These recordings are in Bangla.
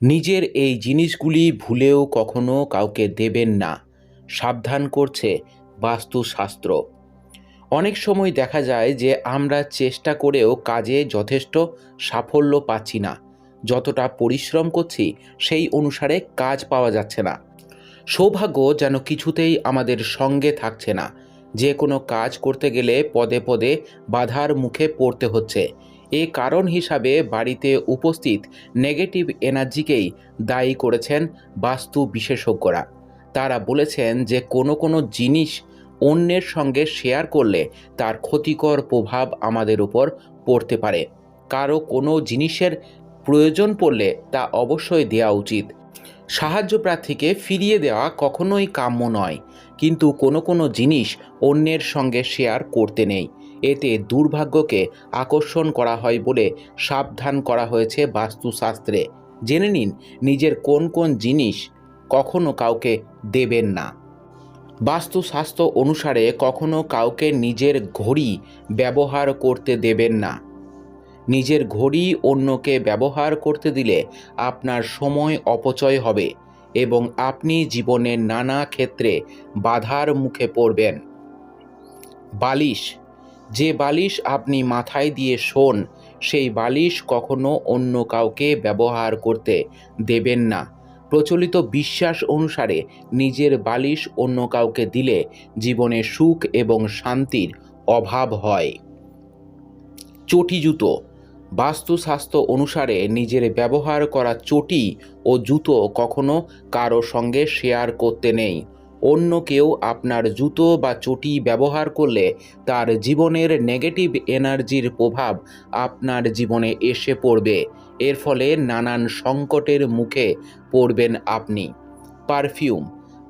নিজের এই জিনিসগুলি ভুলেও কখনো কাউকে দেবেন না, সাবধান করছে বাস্তুশাস্ত্র। অনেক সময় দেখা যায় যে আমরা চেষ্টা করেও কাজে যথেষ্ট সাফল্য পাচ্ছি না, যতটা পরিশ্রম করছি সেই অনুসারে কাজ পাওয়া যাচ্ছে না। সৌভাগ্য যেন কিছুতেই আমাদের সঙ্গে থাকছে না। যে কোনো কাজ করতে গেলে পদে পদে বাধার মুখে পড়তে হচ্ছে। এ কারণ হিসাবে বাড়িতে উপস্থিত নেগেটিভ এনার্জিকেই দায়ী করেছেন বাস্তু বিশেষজ্ঞরা। তারা বলেছেন যে কোনো জিনিস অন্যের সঙ্গে শেয়ার করলে তার ক্ষতিকর প্রভাব আমাদের উপর পড়তে পারে। কারো কোনো জিনিসের প্রয়োজন পড়লে তা অবশ্যই দেওয়া উচিত। সাহায্য প্রার্থীকে ফিরিয়ে দেওয়া কখনোই কাম্য নয়, কিন্তু কোনো জিনিস অন্যের সঙ্গে শেয়ার করতে নেই। এতে দুর্ভাগ্যকে আকর্ষণ করা হয় বলে সাবধান করা হয়েছে বাস্তুশাস্ত্রে। জেনে নিন নিজের কোন জিনিস কখনো কাউকে দেবেন না। বাস্তুশাস্ত্র অনুসারে কখনো কাউকে নিজের ঘড়ি ব্যবহার করতে দেবেন না। নিজের ঘড়ি অন্যকে ব্যবহার করতে দিলে আপনার সময় অপচয় হবে এবং আপনি জীবনের নানা ক্ষেত্রে বাধার মুখে পড়বেন। বালিশ, যে বালিশ আপনি মাথায় দিয়ে শোন, সেই বালিশ কখনো অন্য কাউকে ব্যবহার করতে দেবেন না। প্রচলিত বিশ্বাস অনুসারে নিজের বালিশ অন্য কাউকে দিলে জীবনে সুখ এবং শান্তির অভাব হয়। চটি জুতো, বাস্তুশাস্ত্র অনুসারে নিজের ব্যবহার করা চটি ও জুতো কখনো কারো সঙ্গে শেয়ার করতে নেই। অন্য কেউ আপনার জুতো বা চটি ব্যবহার করলে তার জীবনের নেগেটিভ এনার্জির প্রভাব আপনার জীবনে এসে পড়বে। এর ফলে নানান সংকটের মুখে পড়বেন আপনি।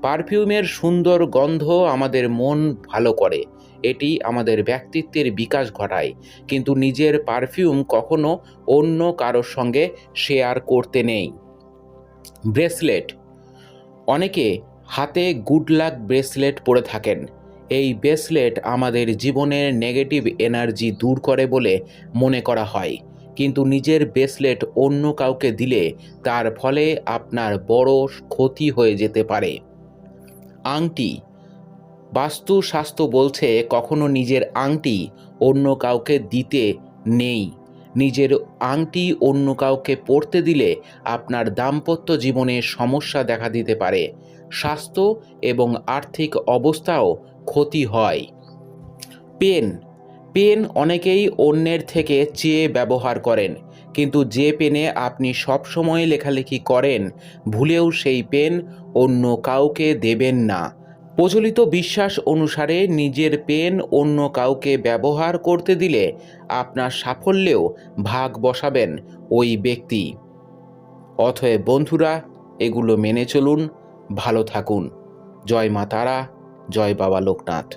পারফিউমের সুন্দর গন্ধ আমাদের মন ভালো করে, এটি আমাদের ব্যক্তিত্বের বিকাশ ঘটায়, কিন্তু নিজের পারফিউম কখনো অন্য কারোর সঙ্গে শেয়ার করতে নেই। ব্রেসলেট, অনেকে হাতে গুড লাক ব্রেসলেট পরে থাকেন। এই ব্রেসলেট আমাদের জীবনের নেগেটিভ এনার্জি দূর করে বলে মনে করা হয়, কিন্তু নিজের ব্রেসলেট অন্য কাউকে দিলে তার ফলে আপনার বড় ক্ষতি হয়ে যেতে পারে। আংটি, বাস্তুশাস্ত্র বলছে কখনো নিজের আংটি অন্য কাউকে দিতে নেই। নিজের আংটি অন্য কাউকে পরতে দিলে আপনার দাম্পত্য জীবনে সমস্যা দেখা দিতে পারে। স্বাস্থ্য এবং আর্থিক অবস্থাও ক্ষতি হয়। পেন অনেকেই অন্যের থেকে চেয়ে ব্যবহার করেন, কিন্তু যে পেনে আপনি সবসময় লেখালেখি করেন, ভুলেও সেই পেন অন্য কাউকে দেবেন না। প্রচলিত বিশ্বাস অনুসারে নিজের পেন অন্য কাউকে ব্যবহার করতে দিলে আপনার সাফল্যেও ভাগ বসাবেন ওই ব্যক্তি। অতএব বন্ধুরা, এগুলো মেনে চলুন, ভালো থাকুন। জয় মা তারা, জয় বাবা লোকনাথ।